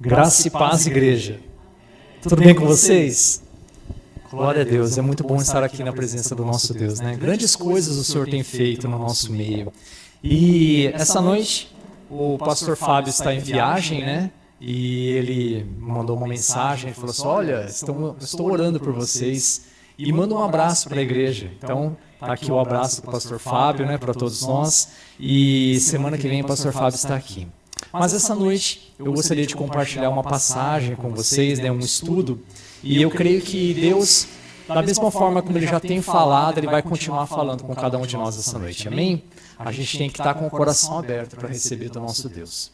Graça e paz, igreja. Tudo bem com vocês? Glória a Deus, é muito bom estar aqui na presença do nosso Deus, né? Grandes coisas o Senhor tem feito no nosso meio. E essa noite o pastor Fábio está em viagem, né? E ele mandou uma mensagem, ele falou assim, olha, estou orando por vocês e manda um abraço para a igreja. Então, tá aqui o abraço do pastor Fábio, né, para todos nós. E semana que vem o pastor Fábio está aqui. Mas essa noite eu gostaria de compartilhar uma passagem com vocês, né, um estudo, e eu creio que Deus, da mesma forma como Ele já tem falado, Ele vai continuar falando com cada um de nós essa noite, amém? A gente tem que estar com o coração aberto para receber do nosso Deus.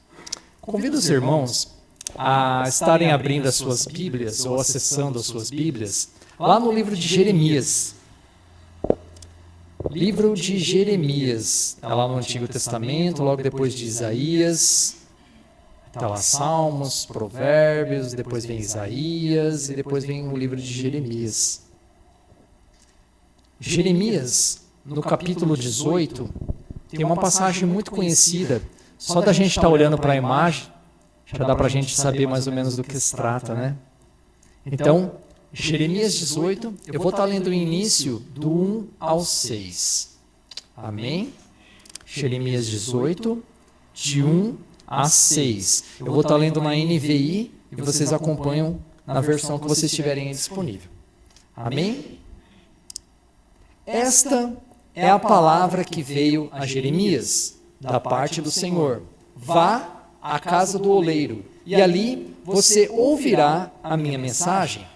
Convido os irmãos a estarem abrindo as suas Bíblias ou acessando as suas Bíblias lá no livro de Jeremias. Livro de Jeremias, é lá no Antigo Testamento, logo depois de Isaías. Está lá Salmos, Provérbios, depois vem Isaías e depois vem o livro de Jeremias. Jeremias, no capítulo 18, tem uma passagem muito conhecida. Só da gente estar olhando para a imagem, já dá para a gente saber mais ou menos do que se trata, né? Então, Jeremias 18, eu vou estar lendo o início do 1 ao 6. Amém? Jeremias 18, de 1 a 6. Eu vou estar lendo na NVI e vocês acompanham na versão que vocês tiverem disponível. Amém? Esta é a palavra que veio a Jeremias, da parte do Senhor. Vá à casa do oleiro, e ali você ouvirá a minha mensagem.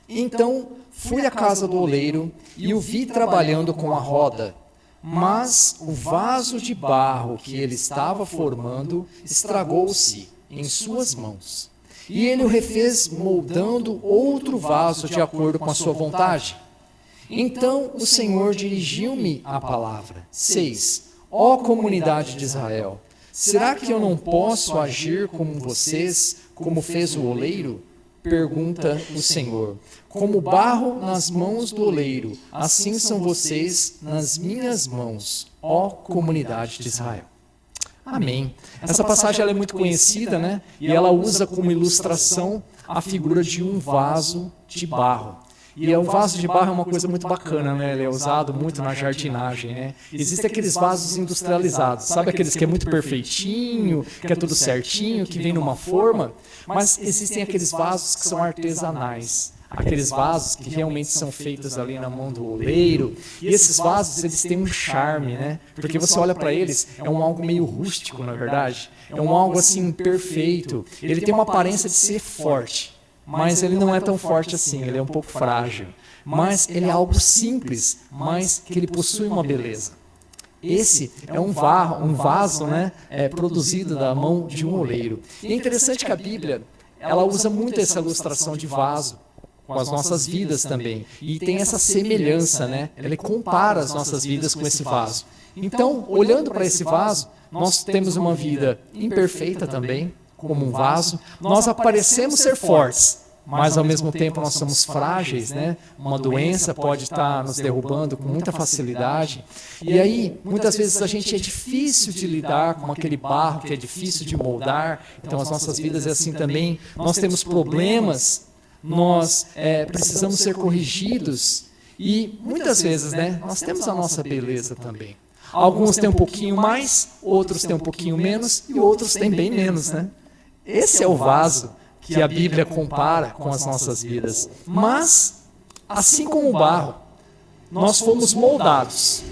Então fui à casa do oleiro e o vi trabalhando com a roda. Mas o vaso de barro que ele estava formando estragou-se em suas mãos. E ele o refez moldando outro vaso de acordo com a sua vontade. Então o Senhor dirigiu-me a palavra. 6. Ó comunidade de Israel, será que eu não posso agir como vocês, como fez o oleiro? Pergunta o Senhor. Como barro nas mãos do oleiro, assim são vocês nas minhas mãos, ó comunidade de Israel. Amém. Essa passagem ela é muito conhecida, né? E ela usa como ilustração a figura de um vaso de barro. E o vaso de barro é uma coisa muito bacana, né? Ele é usado muito na jardinagem, né? Existem aqueles vasos industrializados, sabe aqueles que é muito perfeitinho, que é tudo certinho, que vem numa forma? Mas existem aqueles vasos que são artesanais, aqueles vasos que realmente são feitos ali na mão do oleiro. E esses vasos, eles têm um charme, né? Porque você olha para eles, é um algo meio rústico, na verdade. É um algo assim perfeito. Ele tem uma aparência de ser forte. Mas ele não é tão forte assim, ele é um pouco frágil. Mas ele é algo simples, mas que ele possui uma beleza. Esse é um vaso, né, produzido da mão de um oleiro. E é interessante que a Bíblia, ela usa muito essa ilustração de vaso com as nossas vidas também. E tem essa semelhança, né? Ele compara as nossas vidas com esse vaso. Então, olhando para esse vaso, nós temos uma vida imperfeita também, como um vaso, nós aparecemos ser fortes, mas ao mesmo tempo nós somos frágeis, né? Uma doença pode estar nos derrubando com muita facilidade, e aí muitas vezes a gente é difícil de lidar com aquele barro que é difícil de moldar, então as nossas vidas é assim também, nós temos problemas, nós precisamos ser corrigidos, e muitas vezes, né, nós temos a nossa beleza também. Alguns têm um pouquinho mais, outros têm um pouquinho menos, e outros têm bem menos, né? Esse é o vaso que a Bíblia compara com as nossas vidas. Mas, assim como o barro, nós fomos moldados.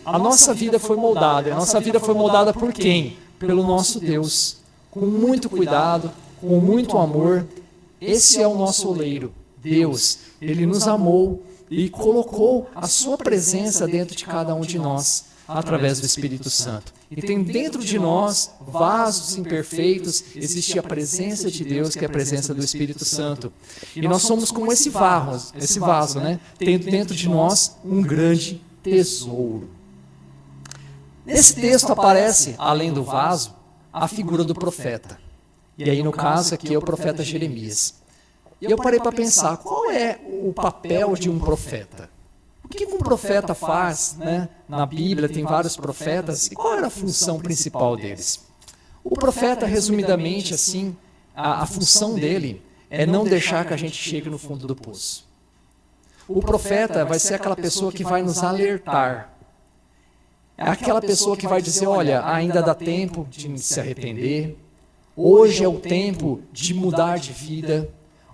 A nossa vida foi moldada. E a nossa vida foi moldada por quem? Pelo nosso Deus. Com muito cuidado, com muito amor. Esse é o nosso oleiro, Deus. Ele nos amou e colocou a sua presença dentro de cada um de nós, através do Espírito Santo. E tem dentro de nós vasos imperfeitos, existe a presença de Deus, que é a presença do Espírito Santo. E nós somos como esse vaso, né? Tendo dentro de nós um grande tesouro. Nesse texto aparece, além do vaso, a figura do profeta. E aí, no caso aqui, é o profeta Jeremias. E eu parei para pensar, qual é o papel de um profeta? O que um profeta faz, né? Na Bíblia tem vários profetas, e qual era a função principal deles? O profeta, resumidamente assim, a função dele é não deixar que a gente chegue no fundo do poço. O profeta vai ser aquela pessoa que vai nos alertar. É aquela pessoa que vai dizer, olha, ainda dá tempo de se arrepender. Hoje é o tempo de mudar de vida.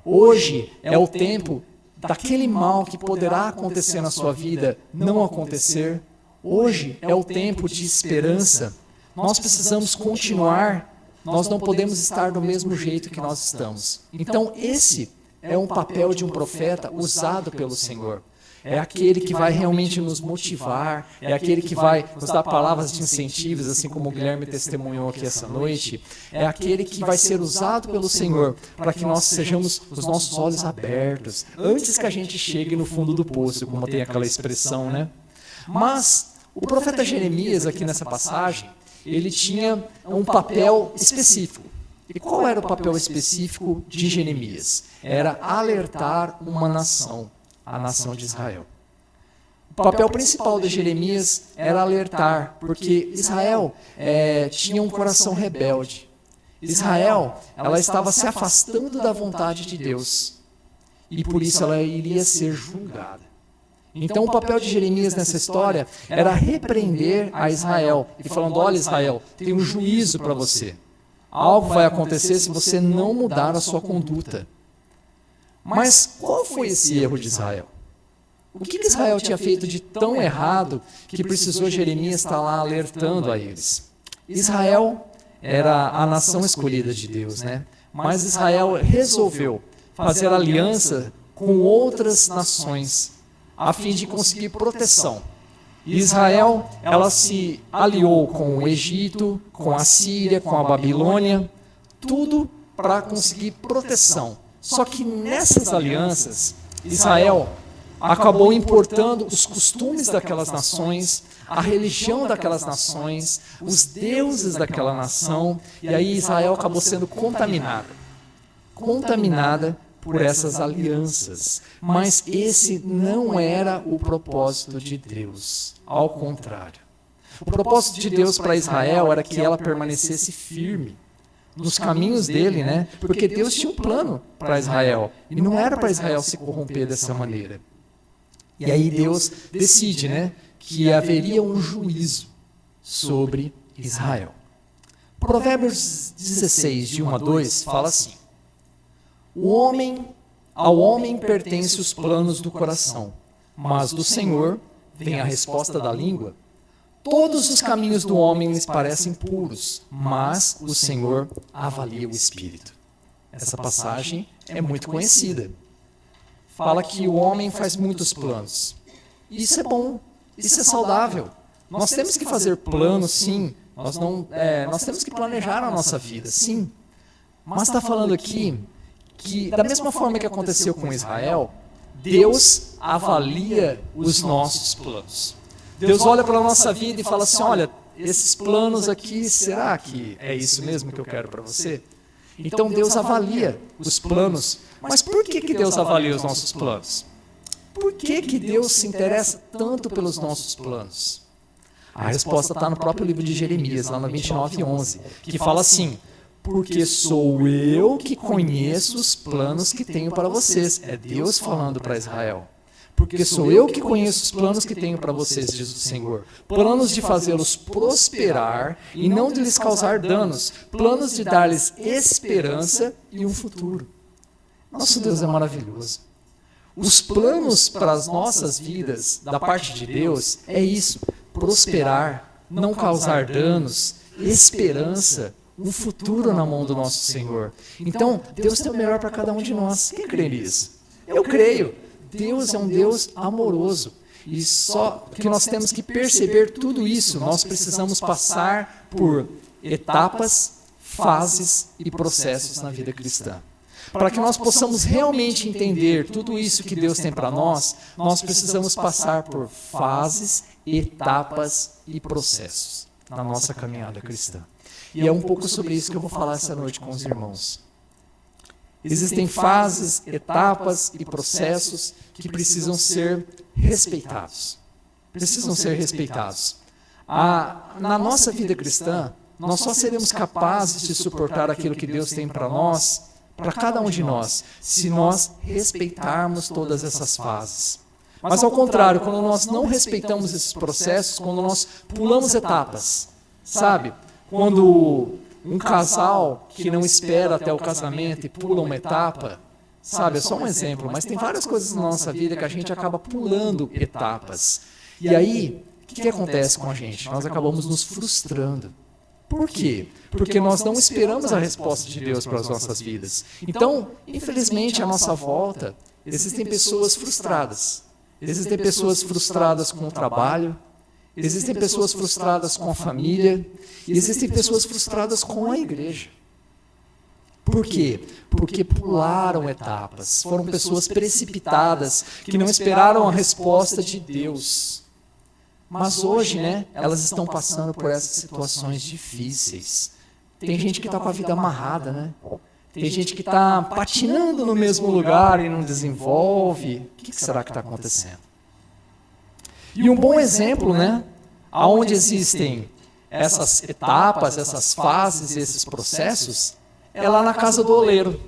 Hoje é o tempo daquele mal que poderá acontecer na sua vida não acontecer. Hoje é o tempo de esperança. Nós precisamos continuar. Nós não podemos estar do mesmo jeito que nós estamos. Então, esse é um papel de um profeta usado pelo Senhor. É aquele que vai realmente nos motivar, é aquele que vai nos dar palavras de incentivos, assim como o Guilherme testemunhou aqui essa noite. É aquele que vai ser usado pelo Senhor para que nós sejamos os nossos olhos abertos, antes que a gente chegue no fundo do poço, como tem aquela expressão, né? Mas o profeta Jeremias, aqui nessa passagem, ele tinha um papel específico. E qual era o papel específico de Jeremias? Era alertar uma nação, a nação de Israel. O papel principal de Jeremias era alertar, porque Israel tinha um coração rebelde. Israel, ela estava se afastando da vontade de Deus. E por isso ela iria ser julgada. Então o papel de Jeremias nessa história era repreender a Israel e falando, olha Israel, tem um juízo para você. Algo vai acontecer se você não mudar a sua conduta. Mas qual foi esse erro de Israel? O que Israel tinha feito de tão errado que precisou Jeremias estar lá alertando a eles? Israel era a nação escolhida de Deus, né? Mas Israel resolveu fazer aliança com outras nações a fim de conseguir proteção. Israel, ela se aliou com o Egito, com a Síria, com a Babilônia, tudo para conseguir proteção. Só que nessas alianças, Israel acabou importando os costumes daquelas nações, a religião daquelas nações, os deuses daquela nação, e aí Israel acabou sendo contaminada por essas alianças. Mas esse não era o propósito de Deus, ao contrário. O propósito de Deus para Israel era que ela permanecesse firme nos caminhos dele, né? Porque Deus tinha um plano para Israel, e não era para Israel se corromper dessa maneira. E aí Deus decide, né, que haveria um juízo sobre Israel. Provérbios 16, de 1 a 2, fala assim: ao homem pertencem os planos do coração, mas do Senhor vem a resposta da língua. Todos os caminhos do homem lhes parecem puros, mas o Senhor avalia o espírito. Essa passagem é muito conhecida. Fala que o homem faz muitos planos. Isso é bom, isso é saudável. Nós temos que fazer planos, sim. Nós temos que planejar a nossa vida, sim. Mas está falando aqui que, da mesma forma que aconteceu com Israel, Deus avalia os nossos planos. Deus olha para a nossa vida e fala assim, olha, esses planos aqui, será que é isso mesmo que eu quero para você? Então Deus avalia os planos. Mas por que Deus avalia os nossos planos? Por que Deus se interessa tanto pelos nossos planos? A resposta está no próprio livro de Jeremias, lá no 29:11, que fala assim: porque sou eu que conheço os planos que tenho para vocês. É Deus falando para Israel. Porque sou eu que conheço os planos que tenho para vocês, diz o Senhor. Planos de fazê-los prosperar e não de lhes causar danos. Planos de dar-lhes esperança e um futuro. Nosso Deus é maravilhoso. Os planos para as nossas vidas, da parte de Deus, é isso. Prosperar, não causar danos, esperança, um futuro na mão do nosso Senhor. Então, Deus tem o melhor para cada um de nós. Quem crê nisso? Eu creio. Deus é um Deus amoroso. E só que nós temos que perceber tudo isso. Nós precisamos passar por etapas, fases e processos na vida cristã. Para que nós possamos realmente entender tudo isso que Deus tem para nós, nós precisamos passar por fases, etapas e processos na nossa caminhada cristã. E é um pouco sobre isso que eu vou falar essa noite com os irmãos. Existem fases, etapas e processos que precisam ser respeitados. Precisam ser respeitados. Na nossa vida cristã, nós só seremos capazes de suportar aquilo que Deus tem para nós, para cada um de nós, se nós respeitarmos todas essas fases. Mas ao contrário, quando nós não respeitamos esses processos, quando nós pulamos etapas, sabe? Quando um casal que não espera até o casamento e pula uma etapa, sabe? É só um exemplo, mas tem várias coisas na nossa vida que a gente acaba pulando etapas. E aí, o que acontece com a gente? Nós acabamos nos frustrando. Por quê? Porque nós não esperamos a resposta de Deus para as nossas vidas. Então, infelizmente, à nossa volta, existem pessoas frustradas. Existem pessoas frustradas com o trabalho, existem pessoas frustradas com a família, e existem pessoas frustradas com a igreja. Por quê? Porque pularam etapas, foram pessoas precipitadas, que não esperaram a resposta de Deus. Mas hoje, elas estão passando por essas situações difíceis. Tem gente que está com a vida amarrada, Tem gente que está patinando no mesmo lugar e não desenvolve. O que será que está acontecendo? E um bom exemplo, onde existem essas etapas, essas fases, esses processos, é lá na casa do oleiro,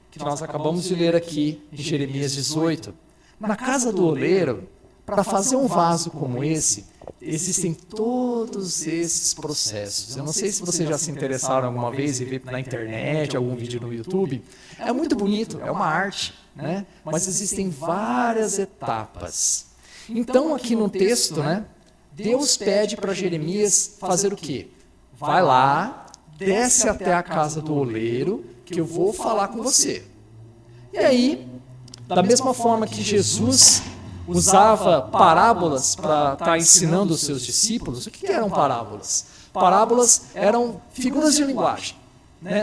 que nós acabamos de ler aqui em Jeremias 18. Na casa do oleiro, para fazer um vaso como esse, existem todos esses processos. Eu não sei se vocês já se interessaram alguma vez e viram na internet, algum vídeo no YouTube. É muito bonito, é uma arte, mas existem várias etapas. Então, aqui no texto, Deus pede para Jeremias fazer o quê? Vai lá, desce até a casa do oleiro, que eu vou falar com você. E aí, da mesma forma que Jesus usava parábolas para estar ensinando os seus discípulos, o que eram parábolas? Parábolas eram figuras de linguagem.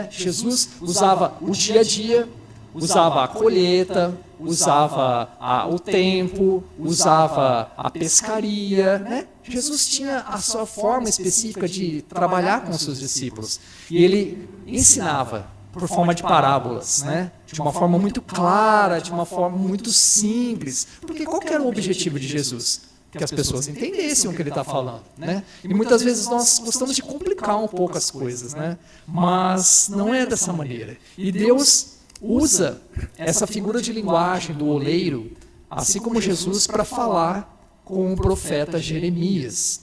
Jesus usava o dia a dia, usava a colheita, usava o tempo, usava a pescaria. Jesus tinha a sua forma específica de trabalhar com os seus discípulos. E ele ensinava por forma de parábolas, de uma forma muito clara, de uma forma muito simples. Porque qual que era o objetivo de Jesus? Que as pessoas entendessem o que ele está falando. E muitas vezes nós gostamos de complicar um pouco as coisas, mas não é dessa maneira. E Deus usa essa figura de linguagem do oleiro, assim como Jesus, para falar com o profeta Jeremias.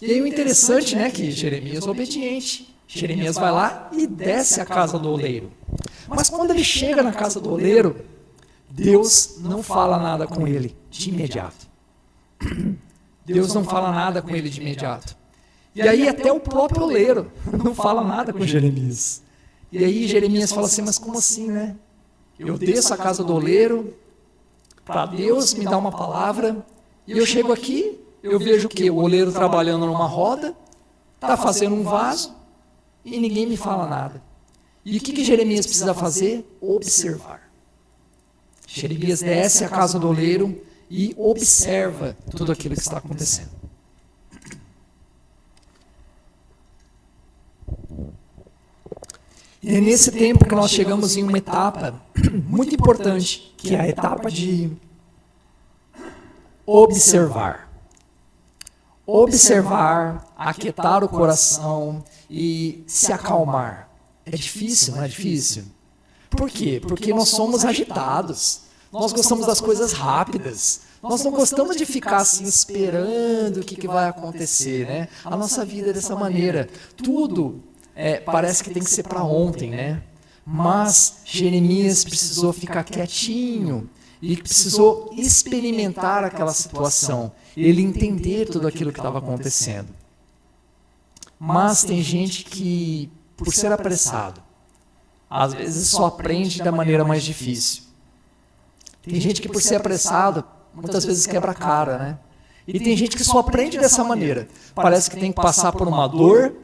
E aí o interessante é que Jeremias é obediente. Jeremias vai lá e desce a casa do oleiro. Mas quando ele chega na casa do oleiro, Deus não fala nada com ele de imediato. Deus não fala nada com ele de imediato. E aí até o próprio oleiro não fala nada com Jeremias. E aí Jeremias fala assim, mas como assim, Eu desço a casa do oleiro para Deus me dar uma palavra, e eu chego aqui, eu vejo o quê? O oleiro trabalhando numa roda, está fazendo um vaso, e ninguém me fala nada. E o que Jeremias precisa fazer? Observar. Jeremias desce a casa do oleiro e observa tudo aquilo que está acontecendo. E é nesse tempo que nós chegamos em uma etapa muito importante, que é a etapa de observar. Observar, aquietar o coração e se acalmar. É difícil, não é difícil? Por quê? Porque nós somos agitados. Nós gostamos das coisas rápidas. Nós não gostamos de ficar assim esperando o que vai acontecer, A nossa vida é dessa maneira. Tudo parece que tem que ser para ontem, Mas Jeremias precisou ficar quietinho e precisou experimentar aquela situação, ele entender tudo aquilo que estava acontecendo. Mas tem gente que, por ser apressado, às vezes só aprende da maneira mais difícil. Tem gente que, por ser apressado, muitas vezes quebra a cara, E tem gente que só aprende dessa maneira. Parece que tem que passar por uma dor,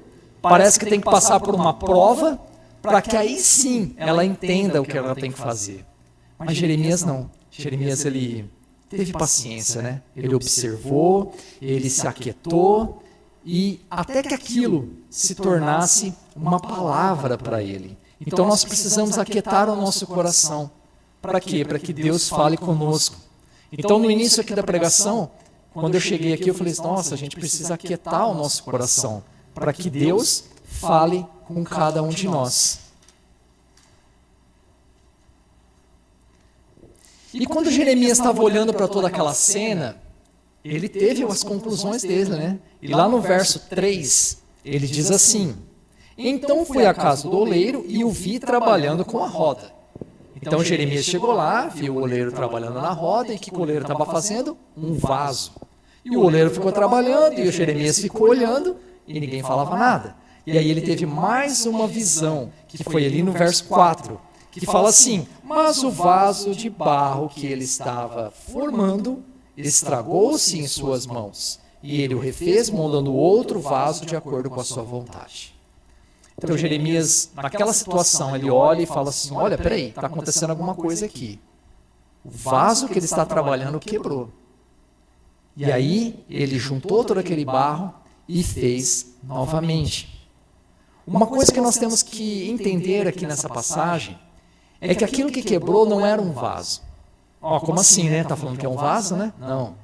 parece que tem que passar por uma prova, para que aí sim ela entenda o que ela tem que fazer. Mas Jeremias não. Jeremias, ele teve paciência, Ele observou, ele se aquietou, e até que aquilo se tornasse uma palavra para ele. Então nós precisamos aquietar o nosso coração. Para quê? Para que Deus fale conosco. Então no início aqui da pregação, quando eu cheguei aqui, eu falei, nossa, a gente precisa aquietar o nosso coração. para que Deus fale com cada um de nós. E quando Jeremias estava olhando para toda aquela cena, ele teve as conclusões dele, né? E lá no verso 3, ele diz assim: então fui à casa do oleiro e o vi trabalhando com a roda. Então Jeremias chegou lá, viu o oleiro trabalhando na roda, e o que o oleiro estava fazendo? Um vaso. E o oleiro ficou trabalhando, e o Jeremias ficou olhando, e ninguém falava nada. E aí ele teve mais uma visão, que foi ali no verso 4, que fala assim: mas o vaso de barro que ele estava formando estragou-se em suas mãos, e ele o refez moldando outro vaso de acordo com a sua vontade. Então Jeremias, naquela situação, ele olha e fala assim: olha, peraí, está acontecendo alguma coisa aqui. O vaso que ele está trabalhando quebrou. E aí ele juntou todo aquele barro e fez novamente. Uma coisa que nós temos que entender aqui nessa passagem é que aquilo que quebrou não era um vaso. Ó, como assim, né? Está falando que é um vaso, né? Não.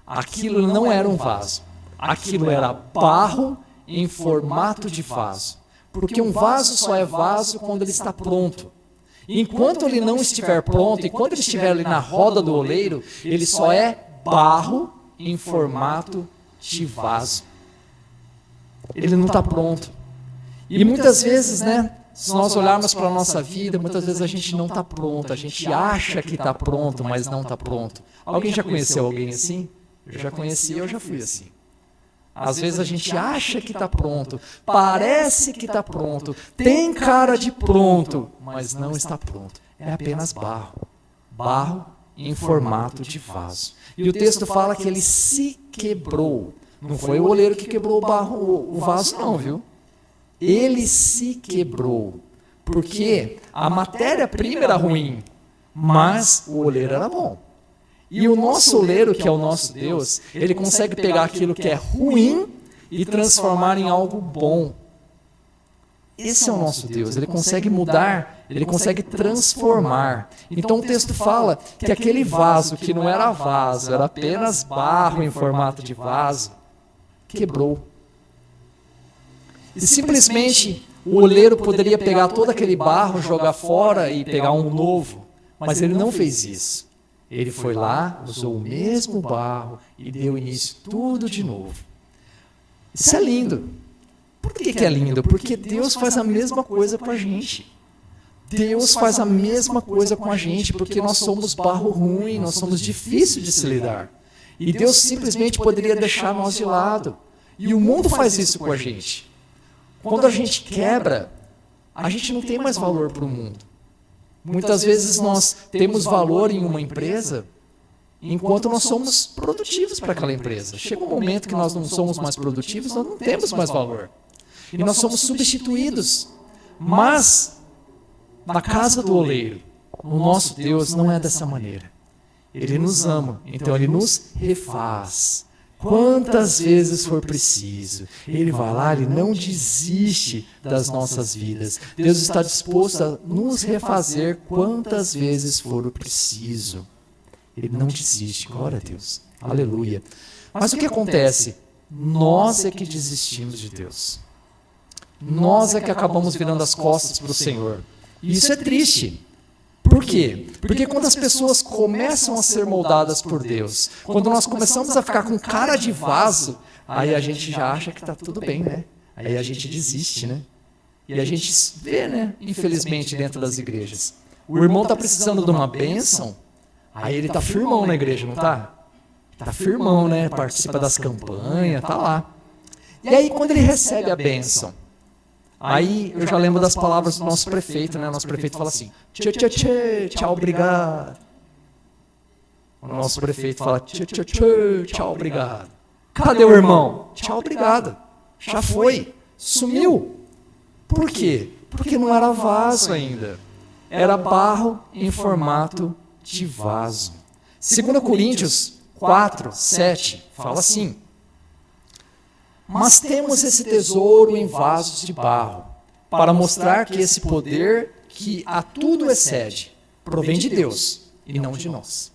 Aquilo não era um vaso. Aquilo era barro em formato de vaso. Porque um vaso só é vaso quando ele está pronto. Enquanto ele não estiver pronto, enquanto ele estiver ali na roda do oleiro, ele só é barro em formato de vaso. Ele não está pronto. E muitas vezes, né, se nós olharmos para a nossa vida, muitas vezes a gente não está pronto, a gente acha que está pronto, mas não está pronto. Alguém já conheceu alguém assim? Eu já conheci, eu já fui assim. Às vezes a gente acha que está pronto, parece que está pronto, tem cara de pronto, mas não está pronto. É apenas barro. Barro em formato de vaso. E o texto fala que ele se quebrou. Não foi o oleiro que quebrou o barro, o vaso não, viu? Ele se quebrou. Porque a matéria-prima era ruim, mas o oleiro era bom. E o nosso oleiro, que é o nosso Deus, ele consegue pegar aquilo que é ruim e transformar em algo bom. Esse é o nosso Deus, ele consegue mudar, ele consegue transformar. Então o texto fala que aquele vaso que não era vaso, era apenas barro em formato de vaso, quebrou. E simplesmente o oleiro poderia pegar todo aquele barro, jogar fora e pegar um novo, mas ele não fez isso. Ele foi lá, usou o mesmo barro e deu início tudo de novo. Isso é lindo. Por que é lindo? Porque Deus faz a mesma coisa com a gente. Deus faz a mesma coisa com a gente, porque nós somos barro ruim, nós somos difíceis de se lidar. E Deus simplesmente poderia deixar nós de lado. E o mundo faz isso com a gente. Quando a gente quebra, a gente não tem mais valor para o mundo. Muitas vezes nós temos valor em uma empresa enquanto nós somos produtivos para aquela empresa. Chega um momento que nós não somos mais produtivos, nós não temos mais valor. E nós somos substituídos. Mas, na casa do oleiro, o nosso Deus não é dessa maneira. Ele nos ama, então ele nos refaz. Quantas vezes for preciso, ele vai lá, ele não desiste das nossas vidas. Deus está disposto a nos refazer quantas vezes for preciso. Ele não desiste, glória a Deus, aleluia. Mas o que acontece? Nós é que desistimos de Deus. Nós é que acabamos virando as costas para o Senhor. E isso é triste. Por quê? Porque quando as pessoas começam a ser moldadas por Deus, quando nós começamos a ficar com cara de vaso, aí a gente já acha que está tudo bem, né? Aí a gente desiste, né? E a gente vê, né? Infelizmente, dentro das igrejas. O irmão está precisando de uma bênção, aí ele está firmão na igreja, não está? Está firmão, né? Participa das campanhas, está lá. E aí, quando ele recebe a bênção, aí eu já lembro das palavras do nosso prefeito, né? Nosso prefeito fala assim: tchê, tchê, tchê, tchau, obrigado. O nosso prefeito fala: tchê, tchê, tchê, tchau, obrigado. Cadê o irmão? Tchau, obrigado. Já foi. Sumiu. Por quê? Porque não era vaso ainda. Era barro em formato de vaso. 2 Coríntios 4, 7 fala assim: mas temos esse tesouro em vasos de barro, para mostrar que esse poder que a tudo excede provém de Deus e não de nós.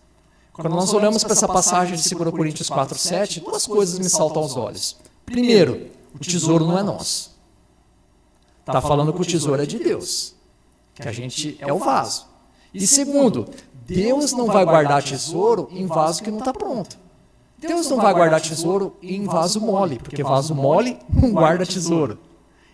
Quando nós olhamos para essa passagem de 2 Coríntios 4, 7, duas coisas me saltam aos olhos. Primeiro, o tesouro não é nosso. Está falando que o tesouro é de Deus, que a gente é o vaso. E segundo, Deus não vai guardar tesouro em vaso que não está pronto. Deus não vai guardar tesouro em vaso mole, porque vaso mole não guarda tesouro.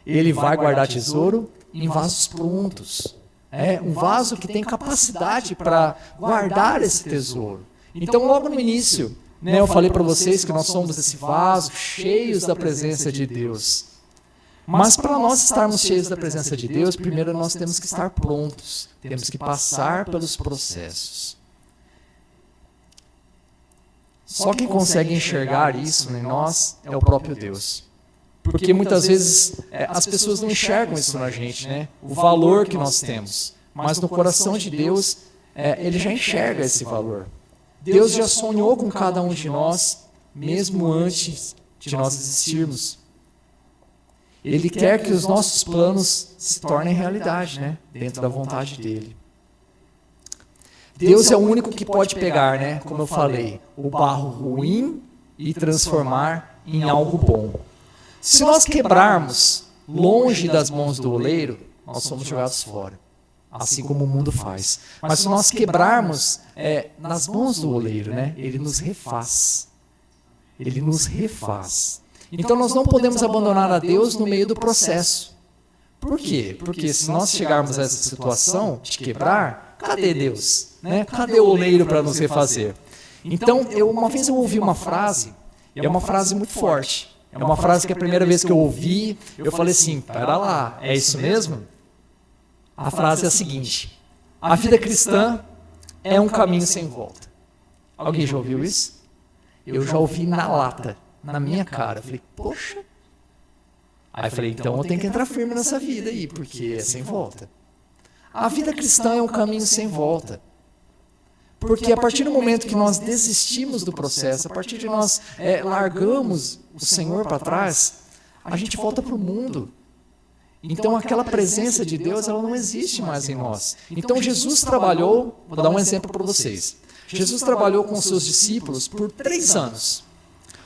Ele vai guardar tesouro em vasos prontos. É um vaso que tem capacidade para guardar esse tesouro. Então, logo no início, né, eu falei para vocês que nós somos esse vaso cheios da presença de Deus. Mas para nós estarmos cheios da presença de Deus, primeiro nós temos que estar prontos. Temos que passar pelos processos. Só quem consegue enxergar isso em nós é o próprio Deus. Porque muitas vezes as pessoas não enxergam isso na gente, né? O valor que nós temos. Mas no coração de Deus, Ele já enxerga esse valor. Deus já sonhou com cada um de nós, mesmo antes de nós existirmos. Ele quer que os nossos planos se tornem realidade, né? Dentro da vontade dEle. Deus é o único que pode pegar, né? Como eu falei, o barro ruim e transformar em algo bom. Se nós quebrarmos longe das mãos do oleiro, nós somos jogados fora, assim como o mundo faz. Mas se nós quebrarmos nas mãos do oleiro, né, ele nos refaz. Ele nos refaz. Então nós não podemos abandonar a Deus no meio do processo. Por quê? Porque se nós chegarmos a essa situação de quebrar, cadê Deus? Né? Cadê o oleiro para nos refazer? Então, uma vez eu ouvi uma frase, e é uma frase muito forte. É uma frase que a primeira vez que eu ouvi, eu falei assim, pera lá, é isso mesmo? A frase é a seguinte: a vida cristã é um caminho sem volta. Alguém já ouviu isso? Eu já ouvi na lata, na minha cara. Eu falei, poxa. Aí eu falei, então eu tenho que entrar firme nessa vida aí, porque é sem volta. A vida cristã é um caminho sem volta. Porque a partir do momento que nós desistimos do processo, a partir de nós largamos o Senhor para trás, a gente volta para o mundo. Então aquela presença de Deus, ela não existe mais em nós. Então Jesus trabalhou, vou dar um exemplo para vocês. Jesus trabalhou com os seus discípulos por 3 anos.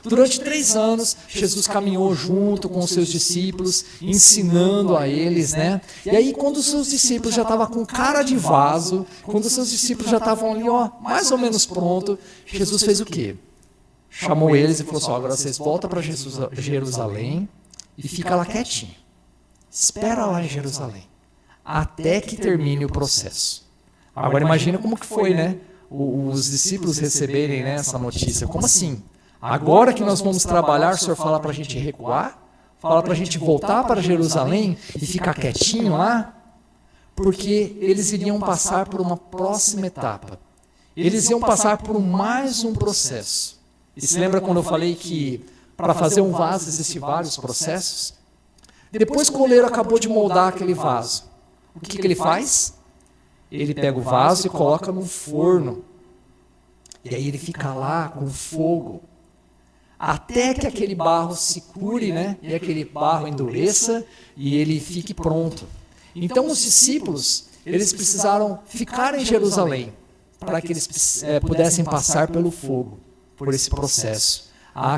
Durante 3 anos, Jesus caminhou junto com os seus discípulos, ensinando a eles, né? E aí, quando os seus discípulos já estavam com cara de vaso, quando os seus discípulos já estavam ali, mais ou menos pronto, Jesus fez o quê? Chamou eles e falou assim, agora vocês voltam para Jerusalém e fica lá quietinho. Espera lá em Jerusalém, até que termine o processo. Agora imagina como que foi, né? Os discípulos receberem, né, essa notícia. Como assim? Agora que nós vamos trabalhar, o Senhor fala para a gente recuar? Fala para a gente voltar para Jerusalém e ficar quietinho lá? Porque eles iriam passar por uma próxima etapa. Eles iam passar por mais um processo. E se lembra quando eu falei que para fazer um vaso existem vários processos? Depois que o oleiro acabou de moldar aquele vaso, o que ele faz? Ele pega o vaso e coloca no forno. E aí ele fica lá com fogo, até que aquele barro se cure, né? E aquele barro endureça e ele fique pronto. Então os discípulos, eles precisaram ficar em Jerusalém para que eles pudessem passar pelo fogo, por esse processo.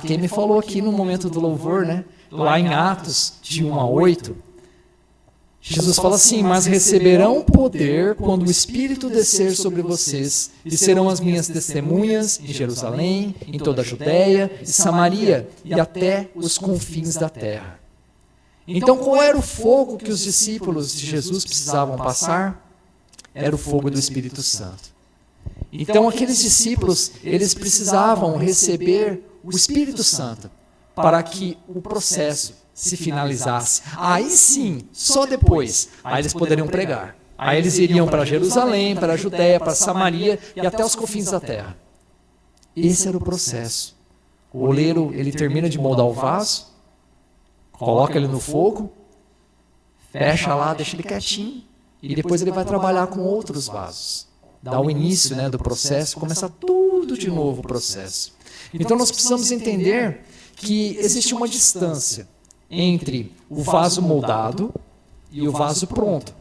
Quem me falou aqui no momento do louvor, né? Lá em Atos, de 1 a 8, Jesus fala assim, mas receberão poder quando o Espírito descer sobre vocês, e serão as minhas testemunhas em Jerusalém, em toda a Judéia e Samaria, e até os confins da terra. Então, qual era o fogo que os discípulos de Jesus precisavam passar? Era o fogo do Espírito Santo. Então, aqueles discípulos, eles precisavam receber o Espírito Santo para que o processo se finalizasse. Aí sim, só depois, aí eles poderiam pregar. Aí eles iriam para Jerusalém, para a Judéia, para Samaria e até os confins da terra. Esse era o processo. O oleiro, ele termina de moldar o vaso, coloca ele no fogo, fecha lá, deixa ele quietinho, e depois ele vai trabalhar com outros vasos. Dá o início, né, do processo, começa tudo de novo o processo. Então nós precisamos entender que existe uma distância entre o vaso moldado e o vaso pronto.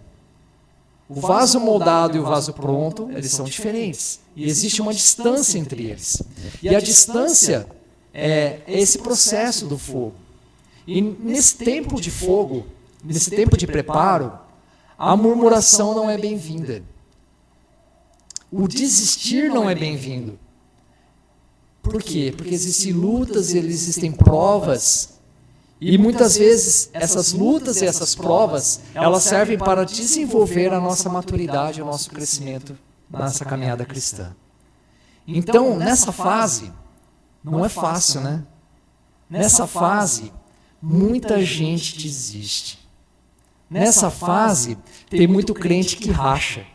O vaso moldado e o vaso pronto, eles são diferentes. E existe uma distância entre eles. E a distância é esse processo do fogo. E nesse tempo de fogo, nesse tempo de preparo, a murmuração não é bem-vinda. O desistir não é bem-vindo. Por quê? Porque existem lutas, existem provas, e muitas vezes essas lutas e essas provas, elas servem para desenvolver a nossa maturidade, o nosso crescimento nessa caminhada cristã. Então, nessa fase, não é fácil, né? Nessa fase, muita gente desiste. Nessa fase, tem muito crente que racha.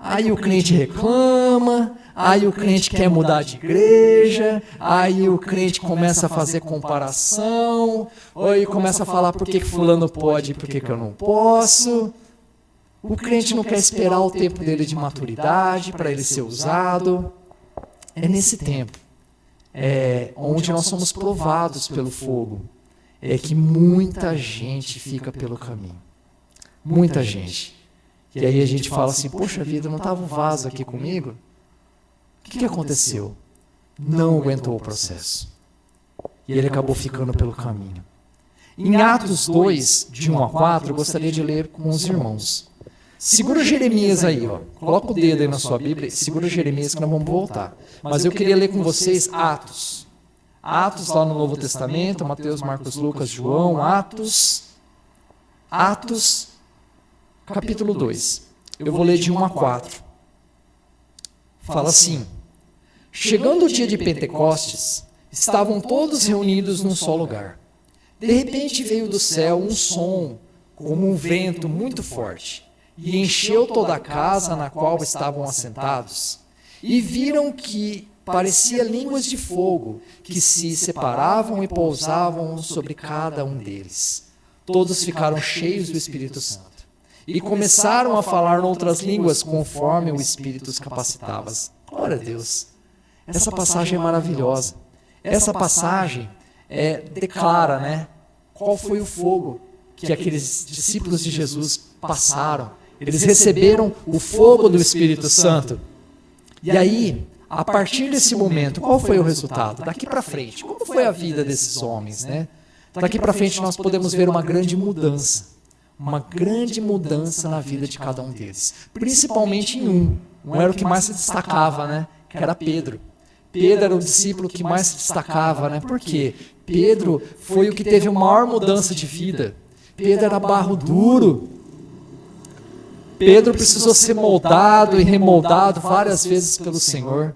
Aí o crente reclama, aí o crente quer mudar de igreja, aí o crente começa a fazer comparação, aí começa a falar por que fulano pode e por que eu não posso. O crente não quer esperar o tempo dele de maturidade para ele ser usado. É nesse tempo onde nós somos provados pelo fogo, é que muita gente fica pelo caminho. Muita gente. E aí a gente fala assim, poxa vida, não estava um vaso aqui comigo? O que aconteceu? Não aguentou o processo. E ele acabou ficando pelo caminho. Em Atos 2, de 1 a 4, eu gostaria de ler com os irmãos. Segura Jeremias aí, ó. Coloca o dedo aí na sua Bíblia, segura Jeremias que nós vamos voltar. Mas eu queria ler com vocês Atos. Atos lá no Novo Testamento, Mateus, Marcos, Lucas, João, Atos, capítulo 2. Eu vou ler de 1 a 4. Fala assim: chegando o dia de Pentecostes, estavam todos reunidos num só lugar. De repente veio do céu um som, como um vento muito forte, e encheu toda a casa na qual estavam assentados. E viram que parecia línguas de fogo, que se separavam e pousavam sobre cada um deles. Todos ficaram cheios do Espírito Santo. E começaram a falar outras línguas, conforme o Espírito os capacitava. Glória a Deus. Essa passagem é maravilhosa. Essa passagem declara, né, qual foi o fogo que aqueles discípulos de Jesus passaram. Eles receberam o fogo do Espírito Santo. E aí, a partir desse momento, qual foi o resultado? Daqui para frente, como foi a vida desses homens, né? Daqui para frente nós podemos ver uma grande mudança na vida de cada um deles, principalmente em um era o que mais se destacava, né? Que era Pedro. Pedro era o discípulo que mais se destacava, né? Por quê? Pedro foi o que teve a maior mudança de vida. Pedro era barro duro. Pedro precisou ser moldado e remoldado várias vezes pelo Senhor.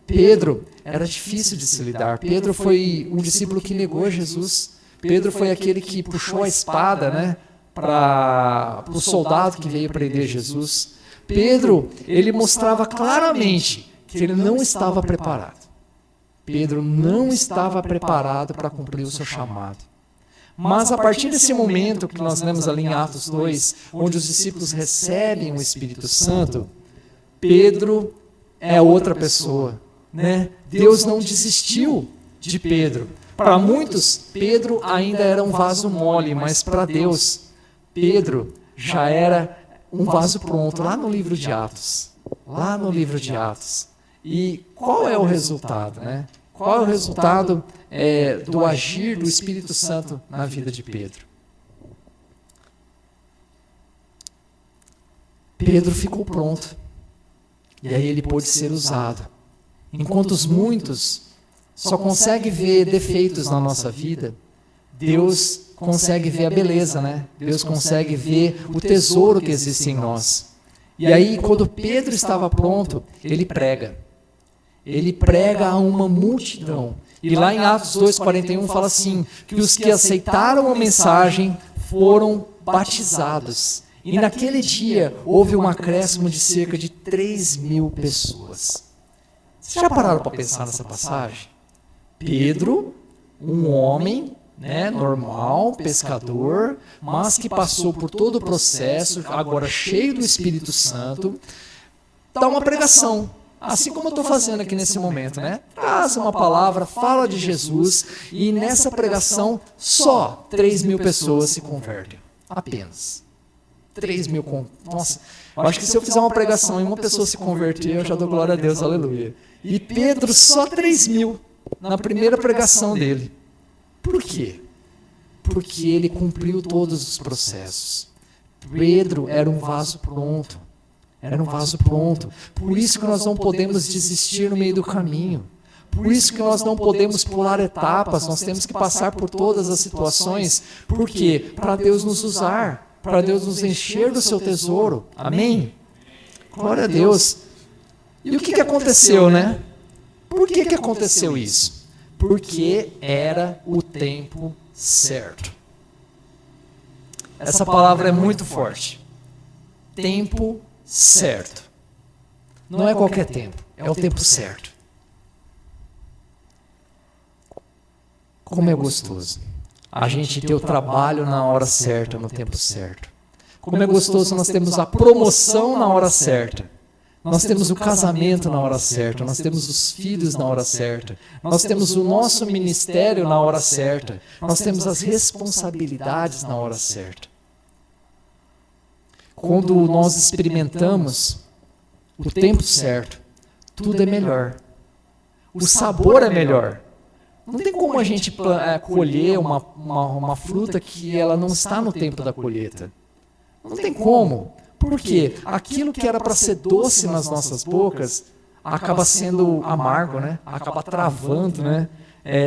Pedro era difícil de se lidar. Pedro foi um discípulo que negou Jesus. Pedro foi aquele que puxou a espada, né, para o soldado que veio prender Jesus. Pedro, ele mostrava claramente que ele não estava preparado. Pedro não estava preparado para cumprir o seu chamado. Mas a partir desse momento que nós lemos ali em Atos 2, onde os discípulos recebem o Espírito Santo, Pedro é outra pessoa, né? Deus não desistiu de Pedro. Para muitos, Pedro ainda era um vaso mole, mas para Deus, Pedro já era um vaso pronto, lá no livro de Atos. Lá no livro de Atos. E qual é o resultado, né? Qual é o resultado do agir do Espírito Santo na vida de Pedro? Pedro ficou pronto. E aí ele pôde ser usado. Enquanto os muitos só conseguem ver defeitos na nossa vida, Deus consegue ver a beleza, né? Deus consegue ver o tesouro que existe em nós. E aí, quando Pedro estava pronto, ele prega. Ele prega a uma multidão. E lá em Atos 2,41 fala assim, que os que aceitaram a mensagem foram batizados. E naquele dia houve um acréscimo de cerca de 3.000 pessoas. Vocês já pararam para pensar nessa passagem? Pedro, um homem, né, normal, pescador, mas que passou por todo o processo, agora cheio do Espírito Santo, dá uma pregação. Assim como eu estou fazendo aqui nesse momento, né? Traz uma palavra, fala de Jesus, e nessa pregação só 3.000 pessoas se convertem. Apenas. 3.000. Nossa, eu acho que se eu fizer uma pregação e uma pessoa se converter, eu já dou glória a Deus, aleluia. E Pedro, só 3.000 na primeira pregação dele. Por quê? Porque ele cumpriu todos os processos. Pedro era um vaso pronto. Era um vaso pronto. Por isso que nós não podemos desistir no meio do caminho. Por isso que nós não podemos pular etapas, nós temos que passar por todas as situações. Por quê? Para Deus nos usar, para Deus nos encher do seu tesouro. Amém? Glória a Deus. E o que aconteceu, né? Por que aconteceu isso? Porque era o tempo certo. Essa palavra é muito forte. Tempo certo. Não é qualquer tempo, é o tempo certo. Como é gostoso a gente ter o trabalho na hora certa, no tempo certo. Como é gostoso nós temos a promoção na hora certa. Nós temos o casamento na hora certa, nós temos os filhos na hora certa, nós temos o nosso ministério na hora certa, nós temos as responsabilidades na hora certa. Quando nós experimentamos o tempo certo, tudo é melhor. O sabor é melhor. Não tem como a gente colher uma fruta que ela não está no tempo da colheita. Não tem como. Por quê? Aquilo que era para ser doce nas nossas bocas acaba sendo amargo, né? Acaba travando, né?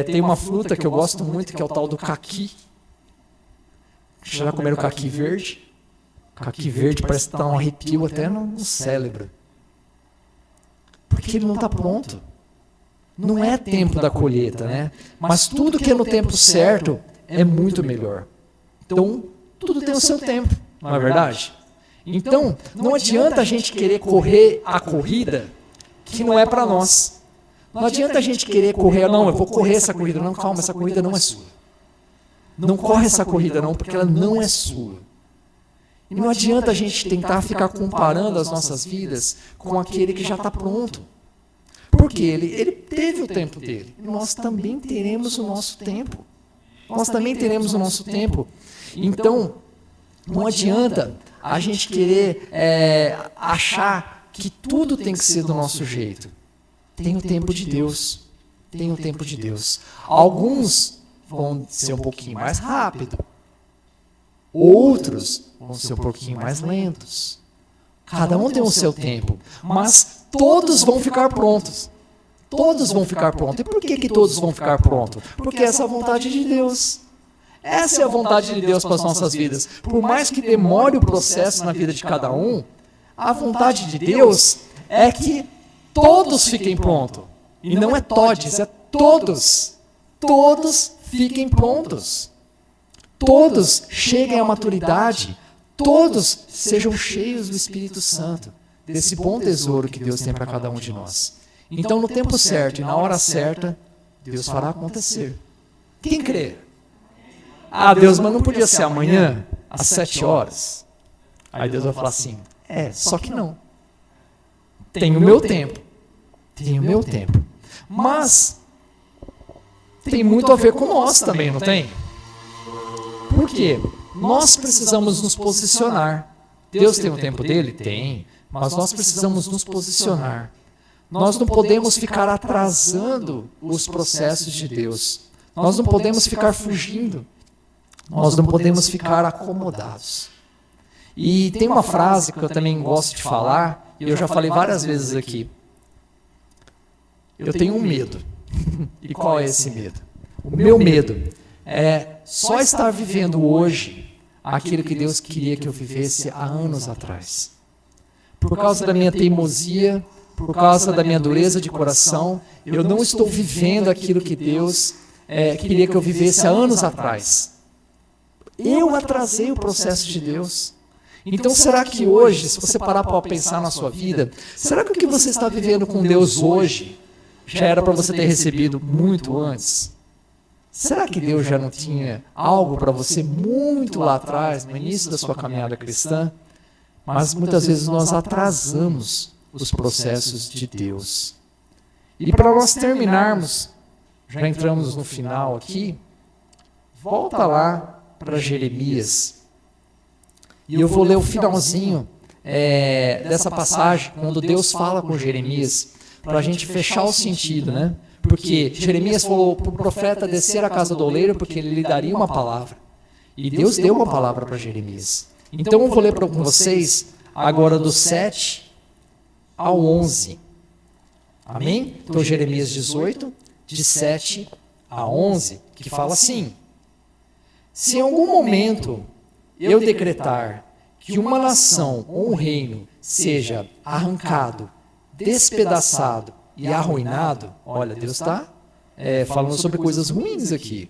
Tem uma fruta que eu gosto muito, que é o tal do caqui. Já comeram caqui verde? Caqui verde parece que dá um arrepio até no cérebro. Porque ele não está pronto. Não é tempo da colheita, né? Mas tudo que é no tempo certo é muito melhor. Então, tudo tem o seu tempo, não é verdade? Então, não adianta a gente querer correr a corrida que não é para nós. Não adianta a gente querer correr, não, eu vou correr essa corrida. Não, calma, essa corrida não é sua. Não corre essa corrida não, porque ela não é sua. E não adianta a gente tentar ficar comparando as nossas vidas com aquele que já está pronto. Porque ele teve o tempo dele. E nós também teremos o nosso tempo. Nós também teremos o nosso tempo. Então, não adianta a gente querer achar que tudo tem que ser do nosso jeito. Tem o tempo de Deus. Tem o tempo de Deus. Alguns vão ser um pouquinho mais rápido. Outros vão ser um pouquinho mais lentos. Cada um tem o seu tempo. Mas todos vão ficar prontos. Todos vão ficar prontos. E por que todos vão ficar prontos? Porque essa é a vontade de Deus. Essa é a vontade de Deus para as nossas vidas. Por mais que demore o processo na vida de cada um, a vontade de Deus é que todos fiquem prontos. E não é todes, é todos. Todos fiquem prontos. Todos cheguem à maturidade. Todos sejam cheios do Espírito Santo, desse bom tesouro que Deus tem para cada um de nós. Então, no tempo certo e na hora certa, Deus fará acontecer. Quem crê? Ah, Deus, mas não podia ser amanhã, às 7 horas? Aí Deus vai falar assim, só que não. Tem o meu tempo. Tem o meu tempo. Mas tem muito a ver com nós também, não tem? Por quê? Nós precisamos nos posicionar. Deus tem o tempo dele? Tem. Mas nós precisamos nos posicionar. Nós não podemos ficar atrasando os processos de Deus. Nós não podemos ficar fugindo. Nós não podemos ficar acomodados. E tem uma frase que eu também gosto de falar, e eu já falei várias vezes aqui. Eu tenho um medo. E qual é esse medo? O meu medo é só estar vivendo hoje aquilo que Deus queria que eu vivesse há anos atrás. Por causa da minha teimosia, por causa da minha dureza de coração, eu não estou vivendo aquilo que Deus queria que eu vivesse há anos atrás. Eu atrasei o processo de Deus. Então, será que hoje, se você parar para pensar na sua vida, será que o que você está vivendo com Deus hoje já era para você ter recebido muito antes? Será que Deus já não tinha algo para você muito lá atrás, no início da sua caminhada cristã? Mas muitas vezes nós atrasamos os processos de Deus. E para nós terminarmos, já entramos no final aqui, volta lá para Jeremias. E eu vou ler o finalzinho dessa passagem, quando Deus fala com Jeremias, para a gente fechar o sentido, né? Porque Jeremias falou para o profeta descer à casa do oleiro, porque ele lhe daria uma palavra. E Deus deu uma palavra para Jeremias. Então eu vou ler com vocês agora do 7 ao 11. Amém? Então Jeremias 18, de 7 a 11, que fala assim: se em algum momento eu decretar que uma nação ou um reino seja arrancado, despedaçado e arruinado, olha, Deus está falando sobre coisas ruins aqui.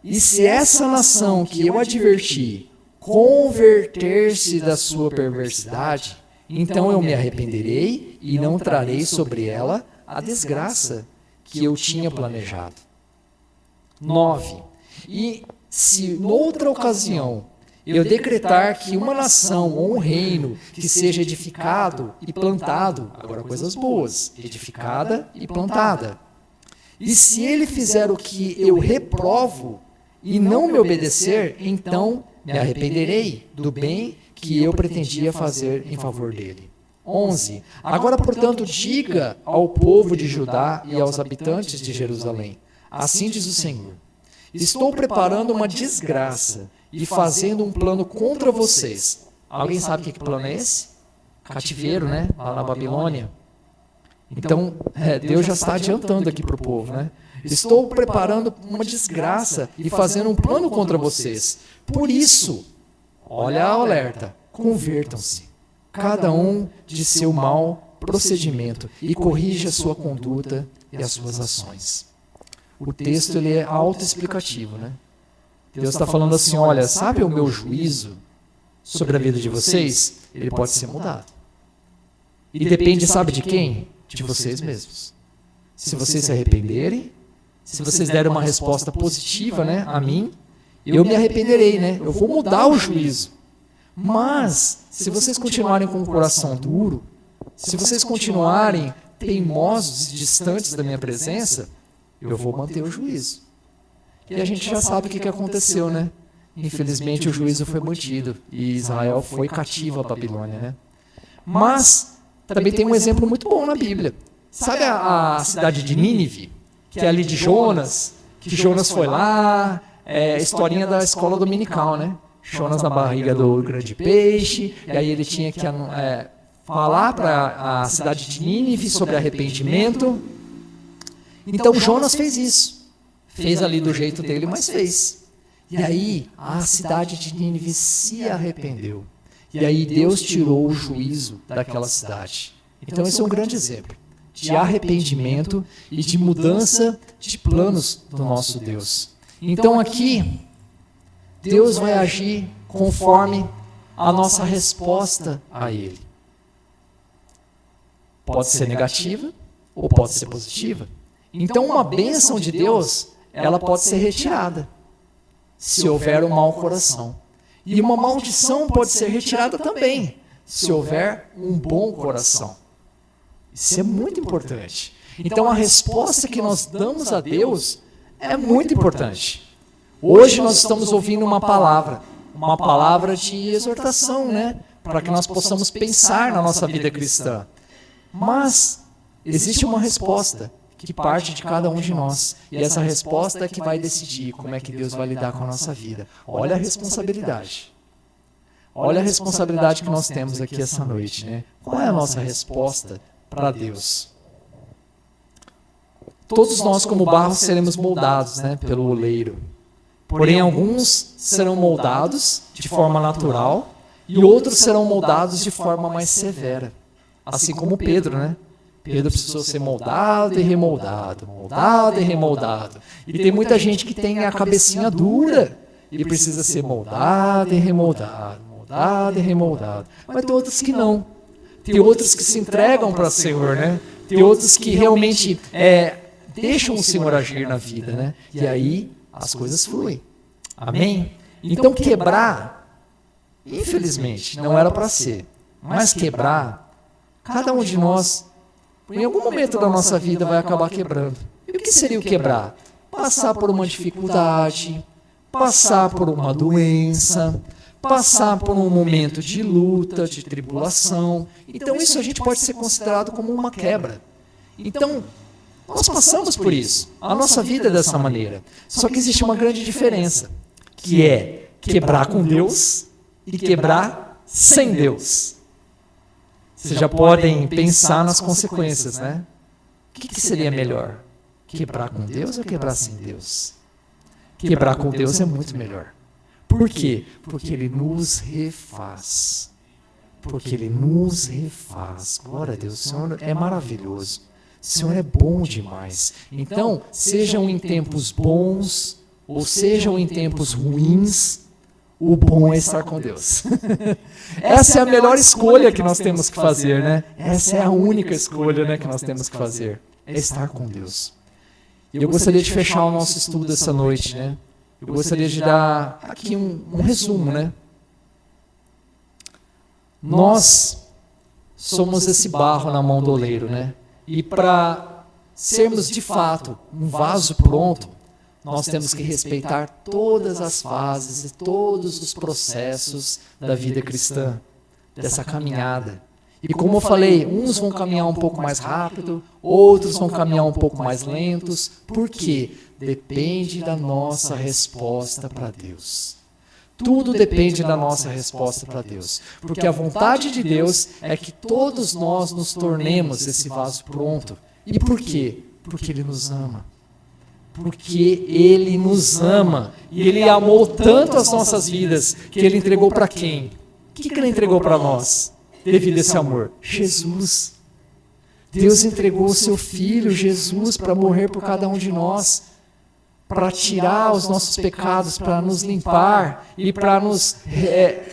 E se essa nação que eu adverti converter-se da sua perversidade, então eu me arrependerei e não trarei sobre ela a desgraça que eu tinha planejado. 9. E se noutra ocasião eu decretar que uma nação ou um reino que seja edificado e plantado, agora coisas boas, edificada e plantada, e se ele fizer o que eu reprovo e não me obedecer, então me arrependerei do bem que eu pretendia fazer em favor dele. 11. Agora, portanto, diga ao povo de Judá e aos habitantes de Jerusalém: assim diz o Senhor, estou preparando uma desgraça e fazendo um plano contra vocês. Alguém sabe que plano é esse? Cativeiro, né? Lá na Babilônia. Então, Deus já está adiantando aqui para o povo, né? Estou preparando uma desgraça e fazendo um plano contra vocês. Por isso, olha a alerta, convertam-se, cada um de seu mau procedimento, e corrija a sua conduta e as suas ações. O texto ele é autoexplicativo, né? Deus está falando assim, olha, sabe o meu juízo sobre a vida de vocês? Ele pode ser mudado. E depende, sabe de quem? De vocês mesmos. Se vocês se arrependerem, se vocês derem uma resposta positiva, né, a mim, eu me arrependerei, né? Eu vou mudar o juízo. Mas, se vocês continuarem com o coração duro, se vocês continuarem teimosos e distantes da minha presença, eu vou manter o juízo. E a gente já sabe o que aconteceu, né? Infelizmente o juízo foi mantido e Israel foi cativo à Babilônia, né? Mas também tem um exemplo muito bom na Bíblia. Sabe a cidade de Nínive, que é ali de Jonas, que Jonas foi lá, a historinha da escola dominical, né? Jonas na barriga do grande peixe, e aí ele tinha que falar para a cidade de Nínive sobre arrependimento. Então Jonas fez isso. Fez ali do jeito dele, mas fez. E aí a cidade de Nínive se arrependeu. E aí Deus tirou o juízo daquela cidade. Então esse é um grande exemplo de arrependimento e de mudança de planos do nosso Deus. Então aqui, Deus vai agir conforme a nossa resposta a Ele. Pode ser negativa ou pode ser positiva. Então uma bênção de Deus, ela pode ser retirada, se houver um mau coração. E uma maldição pode ser retirada também, se houver um bom coração. Isso é muito importante. Então a resposta que nós damos a Deus é muito importante. Hoje nós estamos ouvindo uma palavra de exortação, né? Para que nós possamos pensar na nossa vida cristã. Mas existe uma resposta que parte de cada um de nós. E essa resposta é que vai decidir como é que Deus vai lidar com a nossa vida. Olha a responsabilidade. Olha a responsabilidade que nós temos aqui essa noite, né? Qual é a nossa resposta para Deus? Todos nós, como barro, seremos moldados, né, pelo oleiro. Porém, alguns serão moldados de forma natural e outros serão moldados de forma mais severa. Assim como Pedro, né? Pedro precisou ser moldado e remoldado, moldado e remoldado. E tem muita gente que tem a cabecinha dura e precisa ser moldado e remoldado, moldado e remoldado. Mas tem outros que não. Tem outros que se entregam para o Senhor, né? Tem outros que realmente deixam o Senhor agir na vida, né? E aí as coisas fluem. Amém? Então quebrar, infelizmente, não era para ser. Mas quebrar, cada um de nós, em algum momento da nossa vida, vai acabar quebrando. E o que seria o quebrar? Passar por uma dificuldade, passar por uma doença, passar por um momento de luta, de tribulação. Então isso a gente pode ser considerado como uma quebra. Então, nós passamos por isso. A nossa vida é dessa maneira. Só que existe uma grande diferença, que é quebrar com Deus e quebrar sem Deus. Vocês já podem pensar nas consequências, né? O que seria melhor? Quebrar com Deus ou quebrar sem Deus? Quebrar com Deus é muito melhor. Por quê? Porque Ele nos refaz. Porque Ele nos refaz. Glória a Deus, o Senhor é maravilhoso. O Senhor é bom demais. Então, sejam em tempos bons ou sejam em tempos ruins, o bom é estar com Deus. Essa é a melhor escolha que nós temos que fazer, né? Essa é a única escolha, né, que nós temos que fazer. É estar com Deus. E eu gostaria de fechar o nosso estudo essa noite, né? Eu gostaria de dar aqui um resumo, né? Nós somos esse barro na mão do oleiro, né? E para sermos de fato um vaso pronto, nós temos que respeitar todas as fases e todos os processos da vida cristã, dessa caminhada. E como eu falei, uns vão caminhar um pouco mais rápido, outros vão caminhar um pouco mais lentos. Por quê? Depende da nossa resposta para Deus. Tudo depende da nossa resposta para Deus. Porque a vontade de Deus é que todos nós nos tornemos esse vaso pronto. E por quê? Porque Ele nos ama. Porque Ele nos ama. E Ele amou tanto as nossas vidas que Ele entregou para quem? O que Ele entregou para nós? Devido a esse amor? Jesus. Deus entregou o seu Filho, Jesus, para morrer por cada um de nós, para tirar os nossos pecados, para nos limpar e para nos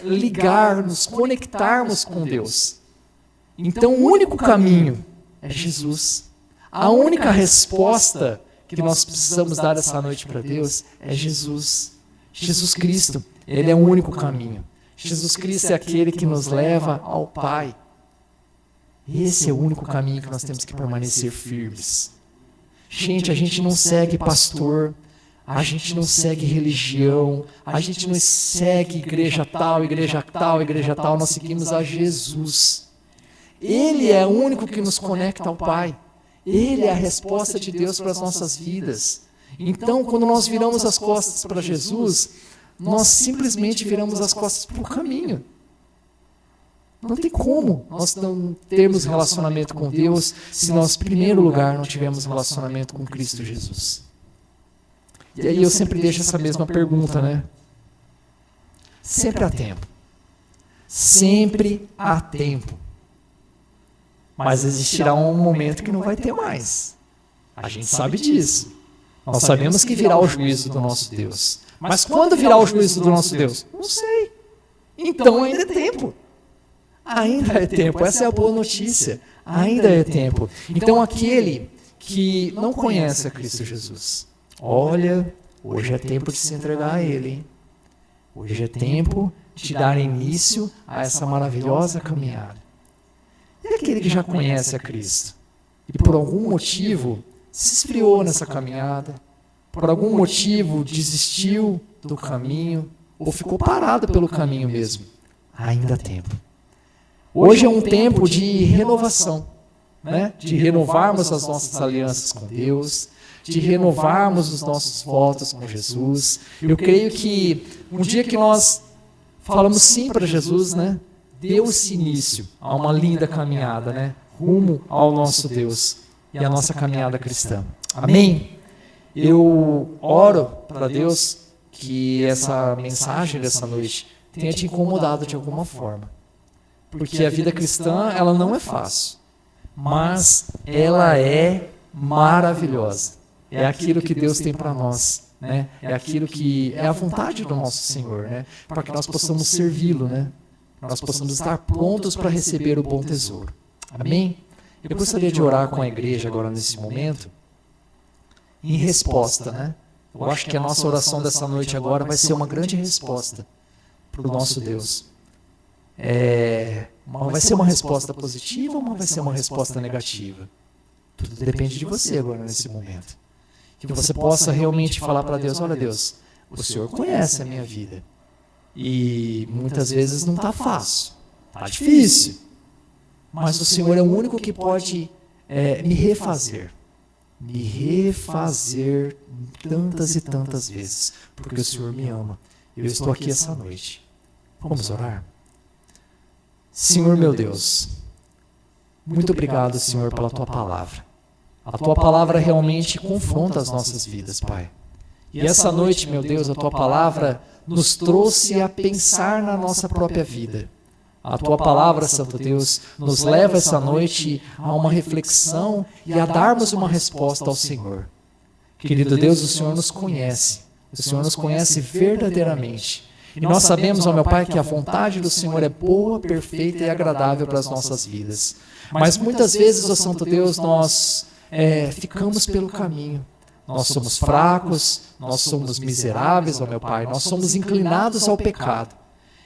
ligar, nos conectarmos com Deus. Então, o único caminho é Jesus. A única resposta que nós precisamos dar essa noite para Deus é Jesus. Jesus Cristo, Ele é o único caminho. Jesus Cristo é aquele que nos leva ao Pai. Esse é o único caminho que nós temos que permanecer firmes. Gente, a gente não segue pastor, a gente não segue religião, a gente não segue igreja tal, igreja tal, igreja tal, nós seguimos a Jesus. Ele é o único que nos conecta ao Pai. Ele é a resposta de Deus para as nossas vidas. Então, quando nós viramos as costas para Jesus, nós simplesmente viramos as costas para o caminho. Não tem como nós não termos relacionamento com Deus se nós, em primeiro lugar, não tivermos relacionamento com Cristo Jesus. E aí eu sempre deixo essa mesma pergunta, né? Sempre há tempo. Sempre há tempo. Mas existirá um momento que não vai ter mais. A gente sabe disso. Nós sabemos que virá o juízo do nosso Deus. Mas quando virá o juízo do nosso Deus? Não sei. Então ainda é tempo. Ainda é tempo. Essa é a boa notícia. Ainda é tempo. Então aquele que não conhece a Cristo Jesus, olha, hoje é tempo de se entregar a Ele. Hein? Hoje é tempo de dar início a essa maravilhosa caminhada. E aquele que já conhece a Cristo e por algum motivo se esfriou nessa caminhada, por algum motivo desistiu do caminho ou ficou parado pelo caminho mesmo, ainda há tempo. Hoje é um tempo de renovação, né? De renovarmos as nossas alianças com Deus, de renovarmos os nossos votos com Jesus. Eu creio que um dia que nós falamos sim para Jesus, né? Deu-se início a uma linda caminhada, né? Rumo ao nosso Deus e à nossa caminhada cristã. Amém? Eu oro para Deus que essa mensagem dessa noite tenha te incomodado de alguma forma. Porque a vida cristã, ela não é fácil, mas ela é maravilhosa. É aquilo que Deus tem para nós, né? É aquilo que é a vontade do nosso Senhor, né? Para que nós possamos servi-lo, né? Nós possamos estar prontos para receber o bom tesouro. Amém? Eu gostaria de orar com a igreja agora nesse momento, em resposta, né? Eu acho que a nossa oração dessa noite agora vai ser uma grande resposta para o nosso Deus. Vai ser uma resposta positiva ou vai ser uma resposta negativa? Tudo depende de você agora nesse momento. Que você possa realmente falar para Deus, olha Deus, o Senhor conhece a minha vida. E muitas vezes não está fácil, está difícil. Mas o Senhor é o único que pode me refazer tantas e tantas vezes, porque o Senhor me ama eu estou aqui essa noite. Vamos orar? Senhor meu Deus, muito obrigado, Senhor, pela Tua palavra. A Tua palavra realmente confronta as nossas vidas, Pai. E essa noite, meu Deus, a Tua palavra nos trouxe a pensar na nossa própria vida. A Tua palavra, Santo Deus, nos leva essa noite a uma reflexão e a darmos uma resposta ao Senhor. Querido Deus, o Senhor nos conhece. O Senhor nos conhece verdadeiramente. E nós sabemos, ó meu Pai, que a vontade do Senhor é boa, perfeita e agradável para as nossas vidas. Mas muitas vezes, ó Santo Deus, nós ficamos pelo caminho. Nós somos fracos, nós somos miseráveis, ó meu Pai, nós somos inclinados ao pecado.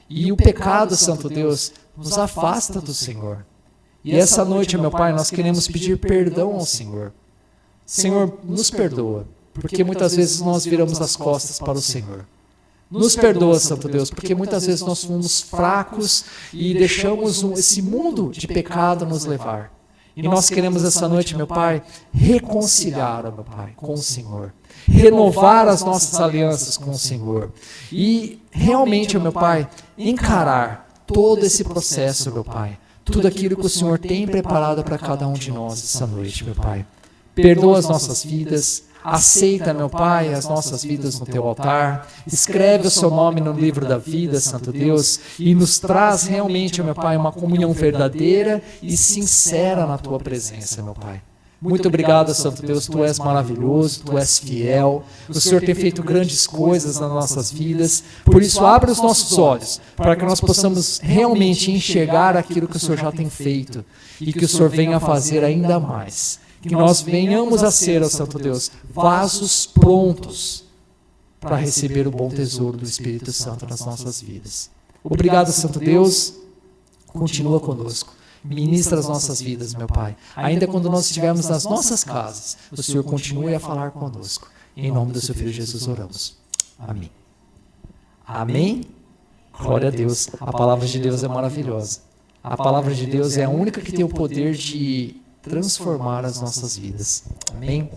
E o pecado, Santo Deus, nos afasta do Senhor. E essa noite, meu Pai, nós queremos pedir perdão ao Senhor. Senhor, nos perdoa, porque muitas vezes nós viramos as costas para o Senhor. Nos perdoa, Santo Deus, porque muitas vezes nós somos fracos e deixamos esse mundo de pecado nos levar. E nós queremos essa noite, meu Pai, reconciliar, meu Pai, com o Senhor. Renovar as nossas alianças com o Senhor. E realmente, meu Pai, encarar todo esse processo, meu Pai. Tudo aquilo que o Senhor tem preparado para cada um de nós essa noite, meu Pai. Perdoa as nossas vidas. Aceita, meu Pai, as nossas vidas no Teu altar. Escreve o Seu nome no livro da vida, Santo Deus, e nos traz realmente, meu Pai, uma comunhão verdadeira e sincera na Tua presença, meu Pai. Muito obrigado, Santo Deus, Tu és maravilhoso, Tu és fiel, o Senhor tem feito grandes coisas nas nossas vidas, por isso abre os nossos olhos, para que nós possamos realmente enxergar aquilo que o Senhor já tem feito, e que o Senhor venha a fazer ainda mais. Que nós venhamos a ser, ó Santo Deus, vasos prontos para receber o bom tesouro do Espírito Santo nas nossas vidas. Obrigado, Santo Deus, continua conosco. Ministra as nossas vidas, meu Pai. Ainda quando nós estivermos nas nossas casas, o Senhor continue a falar conosco. Em nome do Seu Filho Jesus oramos. Amém. Amém? Glória a Deus. A palavra de Deus é maravilhosa. A palavra de Deus é a única que tem o poder de transformar as nossas vidas. Amém?